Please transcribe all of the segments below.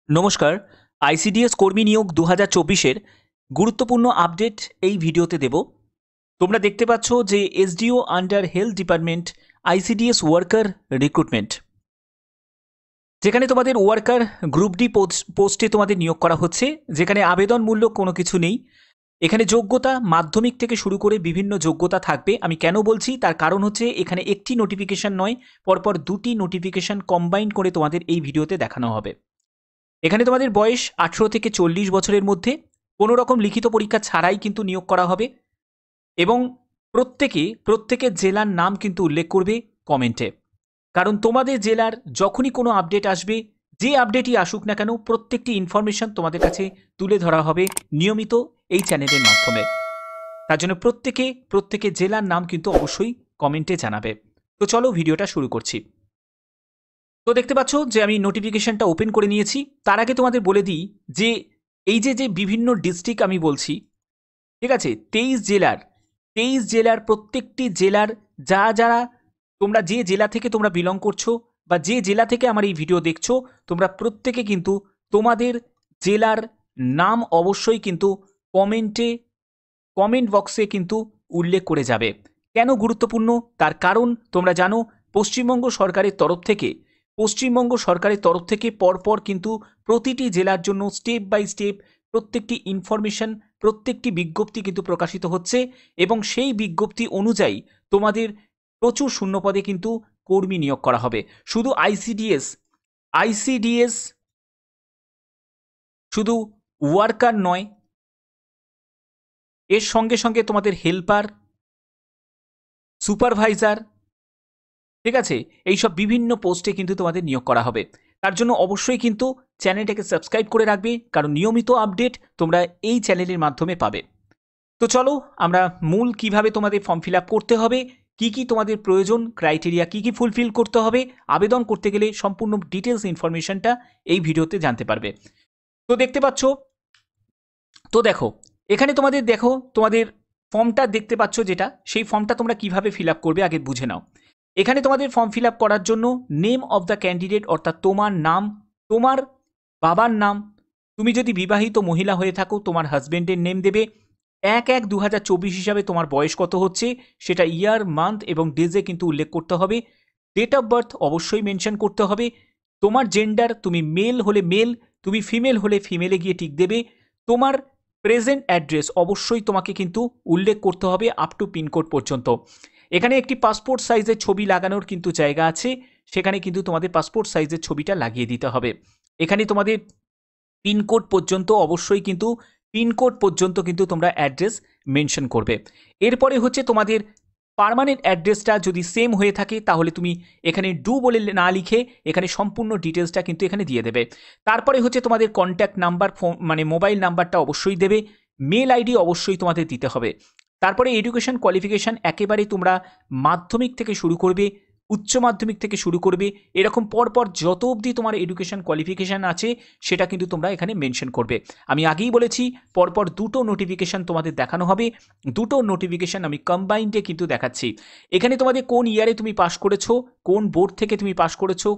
নমস্কার। আইসিডিএস কর্মী নিয়োগ ২০২৪-এর গুরুত্বপূর্ণ আপডেট এই ভিডিওতে দেব। তোমরা দেখতে পাচ্ছ যে SDO under health department ICDS worker recruitment, যেখানে তোমাদের ওয়ার্কার গ্রুপ ডি পোস্টে তোমাদের নিয়োগ করা হচ্ছে, যেখানে আবেদনমূলক কোনো কিছু নেই। এখানে যোগ্যতা মাধ্যমিক থেকে শুরু করে বিভিন্ন যোগ্যতা থাকবে। আমি কেন বলছি তার কারণ হচ্ছে এখানে একটি নোটিফিকেশন নয়, পরপর দুটি নোটিফিকেশন কম্বাইন করে তোমাদের এই ভিডিওতে দেখানো হবে। এখানে তোমাদের বয়স 18 থেকে 40 বছরের মধ্যে, কোনো রকম লিখিত পরীক্ষা ছাড়াই কিন্তু নিয়োগ করা হবে এবং প্রত্যেকের জেলার নাম কিন্তু উল্লেখ করবে কমেন্টে। কারণ তোমাদের জেলার যখনই কোনো আপডেট আসবে, যে আপডেটই আসুক না কেন, প্রত্যেকটি ইনফরমেশন তোমাদের কাছে তুলে ধরা হবে নিয়মিত এই চ্যানেলের মাধ্যমে। তার জন্য প্রত্যেকের জেলার নাম কিন্তু অবশ্যই কমেন্টে জানাবে। তো চলো ভিডিওটা শুরু করছি। তো দেখতে পাচ্ছ যে আমি নোটিফিকেশনটা ওপেন করে নিয়েছি। তার আগে তোমাদের বলে দিই যে এই যে বিভিন্ন ডিস্ট্রিক্ট আমি বলছি, ঠিক আছে, 23 জেলার প্রত্যেকটি জেলার যারা তোমরা যে জেলা থেকে তোমরা বিলং করছো বা যে জেলা থেকে আমার এই ভিডিও দেখছো, তোমরা প্রত্যেকে কিন্তু তোমাদের জেলার নাম অবশ্যই কিন্তু কমেন্ট বক্সে কিন্তু উল্লেখ করে যাবে। কেন গুরুত্বপূর্ণ তার কারণ তোমরা জানো, পশ্চিমবঙ্গ সরকারের তরফ থেকে পরপর কিন্তু প্রতিটি জেলার জন্য স্টেপ বাই স্টেপ প্রত্যেকটি ইনফরমেশন, প্রত্যেকটি বিজ্ঞপ্তি কিন্তু প্রকাশিত হচ্ছে এবং সেই বিজ্ঞপ্তি অনুযায়ী তোমাদের প্রচুর শূন্যপদে কিন্তু কর্মী নিয়োগ করা হবে। শুধু আইসিডিএস শুধু ওয়ার্কার নয়, এর সঙ্গে সঙ্গে তোমাদের হেল্পার, সুপারভাইজার, ঠিক আছে, এইসব বিভিন্ন পোস্টে কিন্তু তোমাদের নিয়োগ করা হবে। তার জন্য অবশ্যই কিন্তু চ্যানেলটাকে সাবস্ক্রাইব করে রাখবে, কারণ নিয়মিত আপডেট তোমরা এই চ্যানেলের মাধ্যমে পাবে। তো চলো আমরা মূল কিভাবে তোমাদের ফর্ম ফিল আপ করতে হবে, কি তোমাদের প্রয়োজন, ক্রাইটেরিয়া কি ফুলফিল করতে হবে আবেদন করতে গেলে, সম্পূর্ণ ডিটেলস ইনফরমেশনটা এই ভিডিওতে জানতে পারবে। তো দেখতে পাচ্ছ, তো দেখো এখানে তোমাদের ফর্মটা দেখতে পাচ্ছ, যেটা সেই ফর্মটা তোমরা কিভাবে ফিল আপ করবে আগে বুঝে নাও। এখানে তোমাদের ফর্ম ফিল আপ করার জন্য নেম অফ দ্য ক্যান্ডিডেট, অর্থাৎ তোমার নাম, তোমার বাবার নাম, তুমি যদি বিবাহিত মহিলা হয়ে থাকো তোমার হাজবেন্ডের নেম দেবে। 1/1/2024 হিসাবে তোমার বয়স কত হচ্ছে সেটা ইয়ার, মান্থ এবং ডেজে কিন্তু উল্লেখ করতে হবে। ডেট অফ বার্থ অবশ্যই মেনশন করতে হবে। তোমার জেন্ডার, তুমি মেল হলে মেল, তুমি ফিমেল হলে ফিমেলে গিয়ে টিক দেবে। তোমার প্রেজেন্ট অ্যাড্রেস অবশ্যই তোমাকে কিন্তু উল্লেখ করতে হবে আপ টু পিনকোড পর্যন্ত। এখানে একটি পাসপোর্ট সাইজের ছবি লাগানোর কিন্তু জায়গা আছে, সেখানে কিন্তু তোমাদের পাসপোর্ট সাইজের ছবিটা লাগিয়ে দিতে হবে। এখানে তোমাদের পিনকোড পর্যন্ত কিন্তু তোমরা অ্যাড্রেস মেনশন করবে। এরপরে হচ্ছে তোমাদের পার্মানেন্ট অ্যাড্রেসটা যদি সেম হয়ে থাকে তাহলে তুমি এখানে ডু বলে না লিখে এখানে সম্পূর্ণ ডিটেলসটা কিন্তু এখানে দিয়ে দেবে। তারপরে হচ্ছে তোমাদের কন্ট্যাক্ট নাম্বার, মানে মোবাইল নাম্বারটা অবশ্যই দেবে। মেল আইডি অবশ্যই তোমাদের দিতে হবে। তারপরে এডুকেশন কোয়ালিফিকেশান একেবারে তোমরা মাধ্যমিক থেকে শুরু করবে, উচ্চ মাধ্যমিক থেকে শুরু করবে, এরকম পরপর যত অবধি তোমার এডুকেশন কোয়ালিফিকেশান আছে সেটা কিন্তু তোমরা এখানে মেনশন করবে। আমি আগেই বলেছি পরপর দুটো নোটিফিকেশান তোমাদের দেখানো হবে, দুটো নোটিফিকেশান আমি কম্বাইন্ডে কিন্তু দেখাচ্ছি। এখানে তোমাদের কোন ইয়ারে তুমি পাস করেছো, কোন বোর্ড থেকে তুমি পাস করেছো,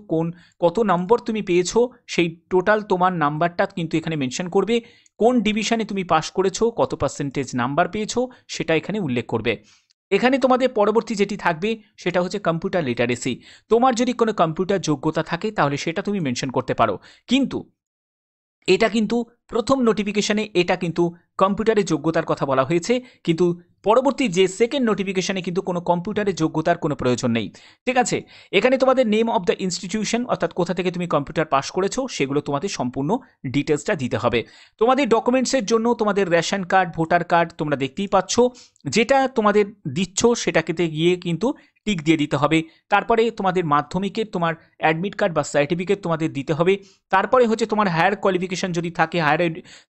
কত নম্বর তুমি পেয়েছো, সেই টোটাল তোমার নাম্বারটা কিন্তু এখানে মেনশন করবে। কোন ডিভিশনে তুমি পাস করেছো, কত পার্সেন্টেজ নাম্বার পেয়েছো সেটা এখানে উল্লেখ করবে। এখানে তোমাদের পরবর্তী যেটি থাকবে সেটা হচ্ছে কম্পিউটার লিটারেসি। তোমার যদি কোনো কম্পিউটার যোগ্যতা থাকে তাহলে সেটা তুমি মেনশন করতে পারো, কিন্তু এটা কিন্তু প্রথম নোটিফিকেশানে এটা কিন্তু কম্পিউটারের যোগ্যতার কথা বলা হয়েছে, কিন্তু পরবর্তী যে সেকেন্ড নোটিফিকেশানে কিন্তু কোনো কম্পিউটারের যোগ্যতার কোনো প্রয়োজন নেই। ঠিক আছে, এখানে তোমাদের নেম অফ দ্য ইনস্টিটিউশন, অর্থাৎ কোথা থেকে তুমি কম্পিউটার পাস করেছো সেগুলো তোমাদের সম্পূর্ণ ডিটেলসটা দিতে হবে। তোমাদের ডকুমেন্টসের জন্য তোমাদের রেশন কার্ড, ভোটার কার্ড তোমরা দেখতেই পাচ্ছ, যেটা তোমাদের দিচ্ছ সেটাকে গিয়ে কিন্তু টিক দিয়ে দিতে হবে। তারপরে তোমাদের মাধ্যমিকের তোমার অ্যাডমিট কার্ড বা সার্টিফিকেট তোমাদের দিতে হবে। তারপরে হচ্ছে তোমার হায়ার কোয়ালিফিকেশান যদি থাকে,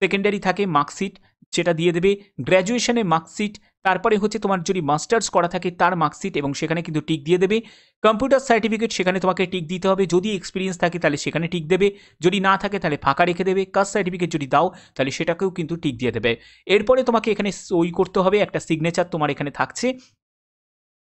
সেকেন্ডারি থাকে, মার্কশিট সেটা দিয়ে দেবে। গ্র্যাজুয়েশনের মার্কশিট, তারপরে হচ্ছে তোমার যদি মাস্টার্স করা থাকে তার মার্কশিট এবং সেখানে কিন্তু টিক দিয়ে দেবে। কম্পিউটার সার্টিফিকেট, সেখানে তোমাকে টিক দিতে হবে। যদি এক্সপিরিয়েন্স থাকে তাহলে সেখানে টিক দেবে, যদি না থাকে তাহলে ফাঁকা রেখে দেবে। কাস্ট সার্টিফিকেট যদি দাও তাহলে সেটাকেও কিন্তু টিক দিয়ে দেবে। এরপরে তোমাকে এখানে সই করতে হবে, একটা সিগনেচার তোমার এখানে থাকছে।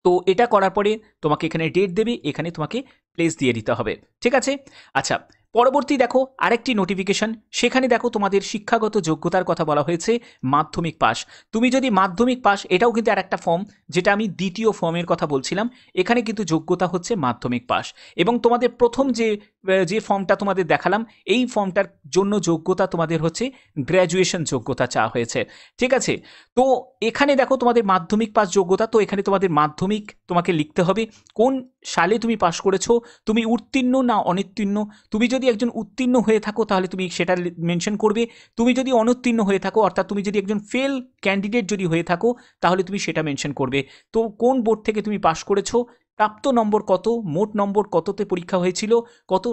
তো এটা করার পরে তোমাকে এখানে ডেট দেবে, এখানে তোমাকে প্লেস দিয়ে দিতে হবে। ঠিক আছে, আচ্ছা, পরবর্তী দেখো আরেকটি নোটিফিকেশন, সেখানে দেখো তোমাদের শিক্ষাগত যোগ্যতার কথা বলা হয়েছে মাধ্যমিক পাস। তুমি যদি মাধ্যমিক পাস, এটাও কিন্তু আর একটা ফর্ম, যেটা আমি দ্বিতীয় ফর্মের কথা বলছিলাম, এখানে কিন্তু যোগ্যতা হচ্ছে মাধ্যমিক পাস। এবং তোমাদের প্রথম যে ফর্মটা তোমাদের দেখালাম, এই ফর্মটার জন্য যোগ্যতা তোমাদের হচ্ছে গ্র্যাজুয়েশন যোগ্যতা চাওয়া হয়েছে। ঠিক আছে, তো এখানে দেখো তোমাদের মাধ্যমিক পাস যোগ্যতা, তো এখানে তোমাদের মাধ্যমিক তোমাকে লিখতে হবে কোন সালে তুমি পাস করেছো, তুমি উত্তীর্ণ না অনুত্তীর্ণ। তুমি যদি একজন উত্তীর্ণ হয়ে থাকো তাহলে তুমি সেটা মেনশন করবে, তুমি যদি অনুত্তীর্ণ হয়ে থাকো অর্থাৎ তুমি যদি একজন ফেল ক্যান্ডিডেট যদি হয়ে থাকো তাহলে তুমি সেটা মেনশন করবে। তো কোন বোর্ড থেকে তুমি পাস করেছো, প্রাপ্ত নম্বর কত, মোট নম্বর কততে পরীক্ষা হয়েছিল, কত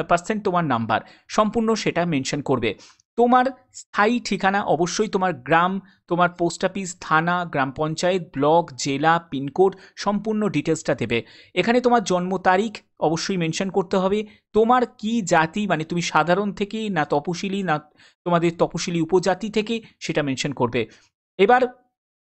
পার্সেন্ট তোমার নাম্বার, সম্পূর্ণ সেটা মেনশন করবে। তোমার স্থায়ী ঠিকানা অবশ্যই তোমার গ্রাম, তোমার পোস্ট অফিস, থানা, গ্রাম পঞ্চায়েত, ব্লক, জেলা, পিনকোড, সম্পূর্ণ ডিটেলসটা দেবে। এখানে তোমার জন্ম তারিখ অবশ্যই মেনশন করতে হবে। তোমার কি জাতি, মানে তুমি সাধারণ থেকে না তপশিলি, না তোমাদের তপশিলি উপজাতি থেকে, সেটা মেনশন করবে। এবার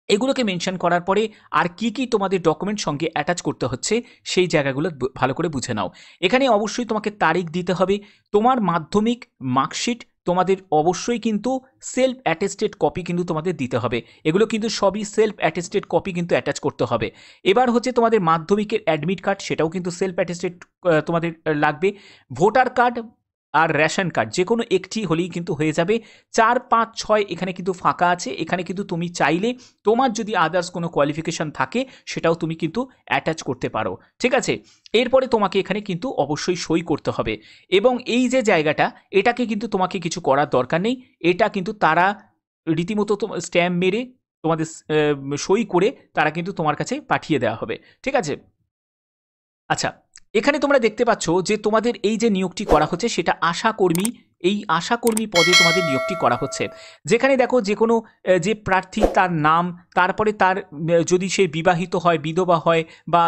এগুলোকে মেনশন করার পরে আর কি কি তোমাদের ডকুমেন্ট সঙ্গে অ্যাটাচ করতে হচ্ছে সেই জায়গাগুলো ভালো করে বুঝে নাও। এখানে অবশ্যই তোমাকে তারিখ দিতে হবে, তোমার মাধ্যমিক মার্কশিট তোমাদের অবশ্যই কিন্তু সেলফ অ্যাটেস্টেড কপি কিন্তু তোমাদের দিতে হবে। এগুলো কিন্তু সবই সেলফ অ্যাটেস্টেড কপি কিন্তু অ্যাটাচ করতে হবে। এবার হচ্ছে তোমাদের মাধ্যমিকের অ্যাডমিট কার্ড, সেটাও কিন্তু সেলফ অ্যাটেস্টেড তোমাদের লাগবে। ভোটার কার্ড আর রেশন কার্ড যে কোনো একটি হলেই কিন্তু হয়ে যাবে। 4, 5, 6 এখানে কিন্তু ফাঁকা আছে, এখানে কিন্তু তুমি চাইলে তোমার যদি আদার্স কোনো কোয়ালিফিকেশান থাকে সেটাও তুমি কিন্তু অ্যাটাচ করতে পারো। ঠিক আছে, এরপরে তোমাকে এখানে কিন্তু অবশ্যই সই করতে হবে। এবং এই যে জায়গাটা, এটাকে কিন্তু তোমাকে কিছু করার দরকার নেই, এটা কিন্তু তারা রীতিমতো স্ট্যাম্প মেরে তোমাদের সই করে তারা কিন্তু তোমার কাছে পাঠিয়ে দেওয়া হবে। ঠিক আছে, আচ্ছা, এখানে তোমরা দেখতে পাচ্ছ যে তোমাদের এই যে নিয়োগটি করা হচ্ছে সেটা আশাকর্মী, এই আশাকর্মী পদে তোমাদের নিয়োগটি করা হচ্ছে। যেখানে দেখো যে কোনো যে প্রার্থী তার নাম, তারপরে তার যদি সে বিবাহিত হয়, বিধবা হয়, বা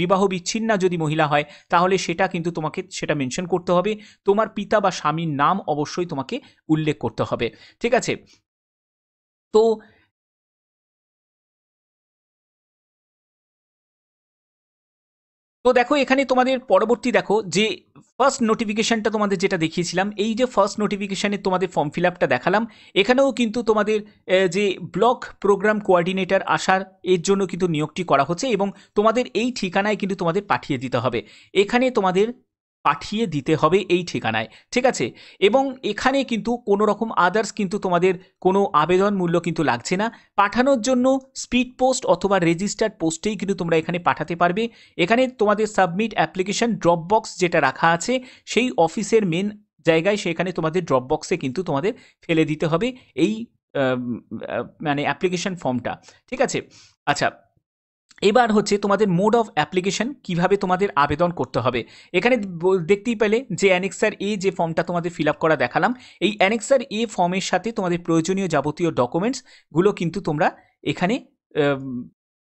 বিবাহ বিচ্ছিন্না যদি মহিলা হয় তাহলে সেটা কিন্তু তোমাকে সেটা মেনশন করতে হবে। তোমার পিতা বা স্বামীর নাম অবশ্যই তোমাকে উল্লেখ করতে হবে। ঠিক আছে, তো দেখো এখানে তোমাদের পরবর্তী দেখো যে ফার্স্ট নোটিফিকেশনটা তোমাদের যেটা দেখিয়েছিলাম, এই যে ফার্স্ট নোটিফিকেশানে তোমাদের ফর্ম ফিল আপটা দেখালাম, এখানেও কিন্তু তোমাদের যে ব্লক প্রোগ্রাম কোঅর্ডিনেটর আসার এর জন্য কিন্তু নিয়োগটি করা হচ্ছে এবং তোমাদের এই ঠিকানায় কিন্তু তোমাদের পাঠিয়ে দিতে হবে। এখানে তোমাদের পাঠিয়ে দিতে হবে এই ঠিকানায়। ঠিক আছে, এবং এখানে কিন্তু কোনো রকম আদার্স কিন্তু তোমাদের কোনো আবেদন মূল্য কিন্তু লাগছে না। পাঠানোর জন্য স্পিড পোস্ট অথবা রেজিস্টার্ড পোস্টেই কিন্তু তোমরা এখানে পাঠাতে পারবে। এখানে তোমাদের সাবমিট অ্যাপ্লিকেশন ড্রপ বক্স যেটা রাখা আছে সেই অফিসের মেন জায়গায়, সেখানে তোমাদের ড্রপ বক্সে কিন্তু তোমাদের ফেলে দিতে হবে এই মানে অ্যাপ্লিকেশন ফর্মটা। ঠিক আছে, আচ্ছা, এবার হচ্ছে তোমাদের মোড অফ অ্যাপ্লিকেশন, কিভাবে তোমাদের আবেদন করতে হবে। এখানে দেখতেই পেলে যে অ্যানেক্সার এ যে ফর্মটা তোমাদের ফিল আপ করা দেখালাম, এই অ্যানেক্সার এ ফর্মের সাথে তোমাদের প্রয়োজনীয় যাবতীয় ডকুমেন্টসগুলো কিন্তু তোমরা এখানে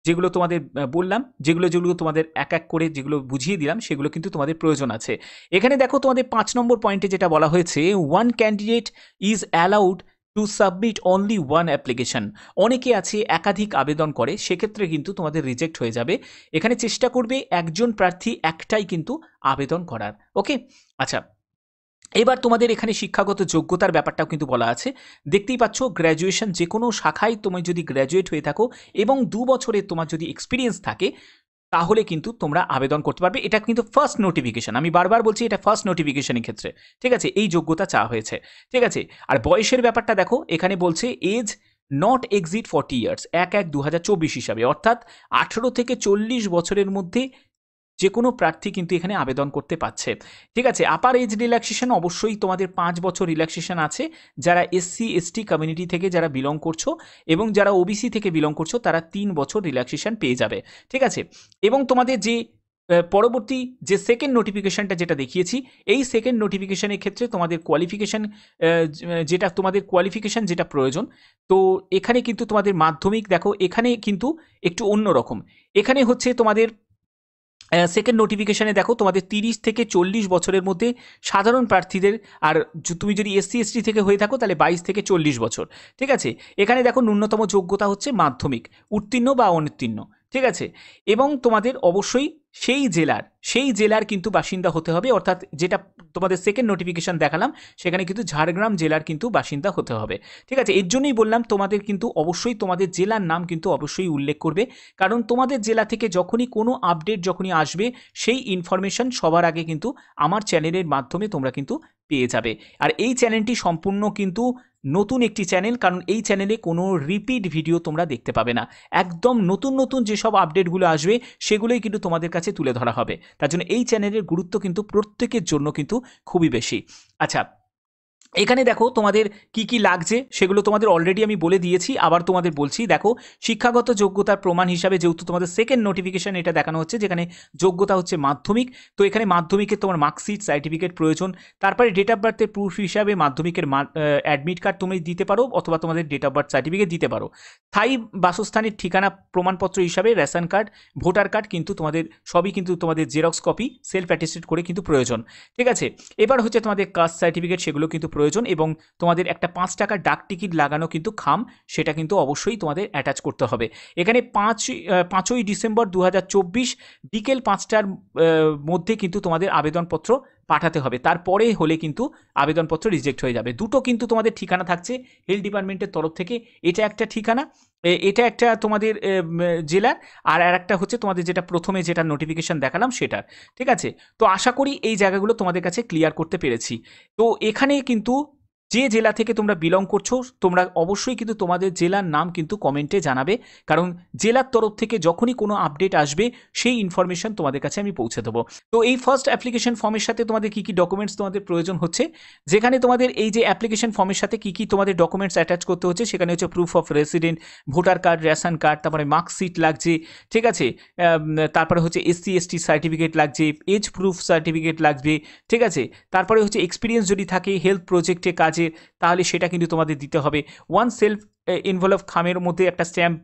যেগুলো তোমাদের বললাম, যেগুলো তোমাদের এক এক করে যেগুলো বুঝিয়ে দিলাম সেগুলো কিন্তু তোমাদের প্রয়োজন আছে। এখানে দেখো তোমাদের 5 নম্বর পয়েন্টে যেটা বলা হয়েছে, one candidate is allowed to submit only one application. অনেকে আছে একাধিক আবেদন করে, সেক্ষেত্রে কিন্তু তোমাদের রিজেক্ট হয়ে যাবে। এখানে চেষ্টা করবে একজন প্রার্থী একটাই কিন্তু আবেদন করার। ওকে, আচ্ছা, এবার তোমাদের এখানে শিক্ষাগত যোগ্যতার ব্যাপারটাও কিন্তু বলা আছে। দেখতেই পাচ্ছ গ্র্যাজুয়েশন, যে কোনো শাখায় তুমি যদি গ্র্যাজুয়েট হয়ে থাকো এবং 2 বছরের তোমার যদি এক্সপিরিয়েন্স থাকে তাহলে কিন্তু তোমরা আবেদন করতে পারবে। এটা কিন্তু ফার্স্ট নোটিফিকেশন, আমি বারবার বলছি এটা ফার্স্ট নোটিফিকেশনের ক্ষেত্রে। ঠিক আছে, এই যোগ্যতা চাওয়া হয়েছে। ঠিক আছে, আর বয়সের ব্যাপারটা দেখো, এখানে বলছে এজ নট এক্সিড 40 ইয়ার্স 1/1/2024 হিসাবে, অর্থাৎ 18 থেকে 40 বছরের মধ্যে যে কোনো প্রার্থী কিন্তু এখানে আবেদন করতে পারছে। ঠিক আছে, আপার এজ রিল্যাক্সেশন অবশ্যই তোমাদের 5 বছর রিল্যাক্সেশন আছে যারা SC ST কমিউনিটি থেকে যারা বিলং করছো, এবং যারা OBC থেকে বিলং করছো তারা 3 বছর রিল্যাক্সেশন পেয়ে যাবে। ঠিক আছে, এবং তোমাদের যে পরবর্তী যে সেকেন্ড নোটিফিকেশনটা যেটা দেখিয়েছি, এই সেকেন্ড নোটিফিকেশনের ক্ষেত্রে তোমাদের কোয়ালিফিকেশান যেটা প্রয়োজন, তো এখানে কিন্তু তোমাদের মাধ্যমিক দেখো, এখানে কিন্তু একটু অন্যরকম। এখানে হচ্ছে তোমাদের সেকেন্ড নোটিফিকেশানে দেখো তোমাদের 30 থেকে 40 বছরের মধ্যে সাধারণ প্রার্থীদের, আর তুমি যদি SC ST থেকে হয়ে থাকো তাহলে 22 থেকে 40 বছর। ঠিক আছে, এখানে দেখো ন্যূনতম যোগ্যতা হচ্ছে মাধ্যমিক উত্তীর্ণ বা অনুত্তীর্ণ। ঠিক আছে, এবং তোমাদের অবশ্যই সেই জেলার কিন্তু বাসিন্দা হতে হবে, অর্থাৎ যেটা তোমাদের সেকেন্ড নোটিফিকেশন দেখালাম সেখানে কিন্তু ঝাড়গ্রাম জেলার কিন্তু বাসিন্দা হতে হবে। ঠিক আছে, এর জন্যই বললাম তোমাদের কিন্তু অবশ্যই তোমাদের জেলার নাম কিন্তু অবশ্যই উল্লেখ করবে, কারণ তোমাদের জেলা থেকে যখনই কোনো আপডেট যখনই আসবে সেই ইনফরমেশন সবার আগে কিন্তু আমার চ্যানেলের মাধ্যমে তোমরা কিন্তু পেয়ে যাবে। আর এই চ্যানেলটি সম্পূর্ণ কিন্তু নতুন একটি চ্যানেল, কারণ এই চ্যানেলে কোনো রিপিট ভিডিও তোমরা দেখতে পাবে না, একদম নতুন নতুন যেসব আপডেটগুলো আসবে সেগুলোই কিন্তু তোমাদের কাছে তুলে ধরা হবে। তার জন্য এই চ্যানেলের গুরুত্ব কিন্তু প্রত্যেকের জন্য কিন্তু খুবই বেশি। আচ্ছা, এখানে দেখো তোমাদের কি কি লাগছে সেগুলো তোমাদের অলরেডি আমি বলে দিয়েছি, আবার তোমাদের বলছি। দেখো, শিক্ষাগত যোগ্যতার প্রমাণ হিসাবে যেহেতু তোমাদের সেকেন্ড নোটিফিকেশন এটা দেখানো হচ্ছে, যেখানে যোগ্যতা হচ্ছে মাধ্যমিক, তো এখানে মাধ্যমিকের তোমার মার্কশিট সার্টিফিকেট প্রয়োজন। তারপরে ডেট অফ বার্থের প্রুফ হিসাবে মাধ্যমিকের অ্যাডমিট কার্ড তুমি দিতে পারো, অথবা তোমাদের ডেট অফ বার্থ সার্টিফিকেট দিতে পারো। স্থায়ী বাসস্থানের ঠিকানা প্রমাণপত্র হিসাবে রেশন কার্ড, ভোটার কার্ড কিন্তু তোমাদের সবই কিন্তু তোমাদের জেরক্স কপি সেলফ অ্যাটেস্টেড করে কিন্তু প্রয়োজন। ঠিক আছে, এবার হচ্ছে তোমাদের কাস্ট সার্টিফিকেট, সেগুলো কিন্তু প্রয়োজন, এবং তোমাদের একটা 5 টাকার ডাক টিকিট লাগানো কিন্তু খাম, সেটা কিন্তু অবশ্যই তোমাদের অ্যাটাচ করতে হবে। এখানে 5ই ডিসেম্বর 2024 বিকেল 5টার মধ্যে কিন্তু তোমাদের আবেদনপত্র পাঠাতে হবে, তারপরে হলে কিন্তু আবেদনপত্র রিজেক্ট হয়ে যাবে। দুটো কিন্তু তোমাদের ঠিকানা থাকছে হেলথ ডিপার্টমেন্টের তরফ থেকে, এটা একটা ঠিকানা, এটা একটা তোমাদের জেলার, আর একটা হচ্ছে তোমাদের যেটা প্রথমে যেটা নোটিফিকেশন দেখালাম সেটার। ঠিক আছে, তো আশা করি এই জায়গাগুলো তোমাদের কাছে ক্লিয়ার করতে পেরেছি। তো এখানে কিন্তু যে জেলা থেকে তোমরা বিলং করছো তোমরা অবশ্যই কিন্তু তোমাদের জেলার নাম কিন্তু কমেন্টে জানাবে, কারণ জেলার তরফ থেকে যখনই কোনো আপডেট আসবে সেই ইনফরমেশন তোমাদের কাছে আমি পৌঁছে দেবো। তো এই ফার্স্ট অ্যাপ্লিকেশন ফর্মের সাথে তোমাদের কী কী ডকুমেন্টস তোমাদের প্রয়োজন হচ্ছে, যেখানে তোমাদের এই যে অ্যাপ্লিকেশন ফর্মের সাথে কী কী তোমাদের ডকুমেন্টস অ্যাটাচ করতে হচ্ছে, সেখানে হচ্ছে proof of resident, voter card, ration card, তারপরে মার্কশিট লাগছে। ঠিক আছে, তারপরে হচ্ছে SC/ST সার্টিফিকেট লাগছে, এজ প্রুফ সার্টিফিকেট লাগবে। ঠিক আছে, তারপরে হচ্ছে এক্সপিরিয়েন্স যদি থাকে হেলথ প্রজেক্টে কাজে, তাহলে সেটা কিন্তু তোমাদের দিতে হবে। ওয়ান সেলফ এনভেলপ খামের মধ্যে একটা স্ট্যাম্প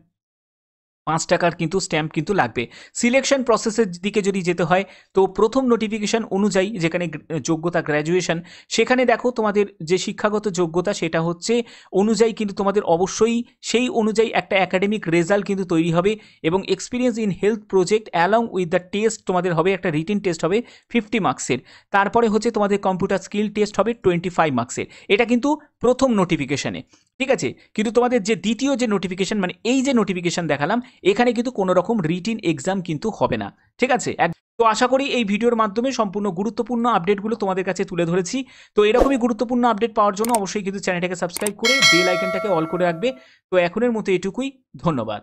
5 টাকার কিন্তু স্ট্যাম্প কিন্তু লাগবে। সিলেকশন প্রসেসের দিকে যদি যেতে হয়, তো প্রথম নোটিফিকেশন অনুযায়ী যেখানে যোগ্যতা গ্র্যাজুয়েশন, সেখানে দেখো তোমাদের যে শিক্ষাগত যোগ্যতা সেটা হচ্ছে অনুযায়ী কিন্তু তোমাদের অবশ্যই সেই অনুযায়ী একটা একাডেমিক রেজাল্ট কিন্তু তৈরি হবে, এবং experience in health project along with the test তোমাদের হবে, একটা রিটেন টেস্ট হবে 50 মার্কসের, তারপরে হচ্ছে তোমাদের কম্পিউটার স্কিল টেস্ট হবে 25 মার্কসের। এটা কিন্তু প্রথম নোটিফিকেশনে। ঠিক আছে, কিন্তু তোমাদের যে দ্বিতীয় যে নোটিফিকেশন, মানে এই যে নোটিফিকেশন দেখালাম, এখানে কিন্তু কোনো রকম রিটিন এক্সাম কিন্তু হবে না। ঠিক আছে, তো আশা করি এই ভিডিওর মাধ্যমে সম্পূর্ণ গুরুত্বপূর্ণ আপডেটগুলো তোমাদের কাছে তুলে ধরেছি। তো এরকমই গুরুত্বপূর্ণ আপডেট পাওয়ার জন্য অবশ্যই কিন্তু চ্যানেলটাকে সাবস্ক্রাইব করে বেল আইকনটাকে অল করে রাখবে। তো এখনের মতো এটুকুই, ধন্যবাদ।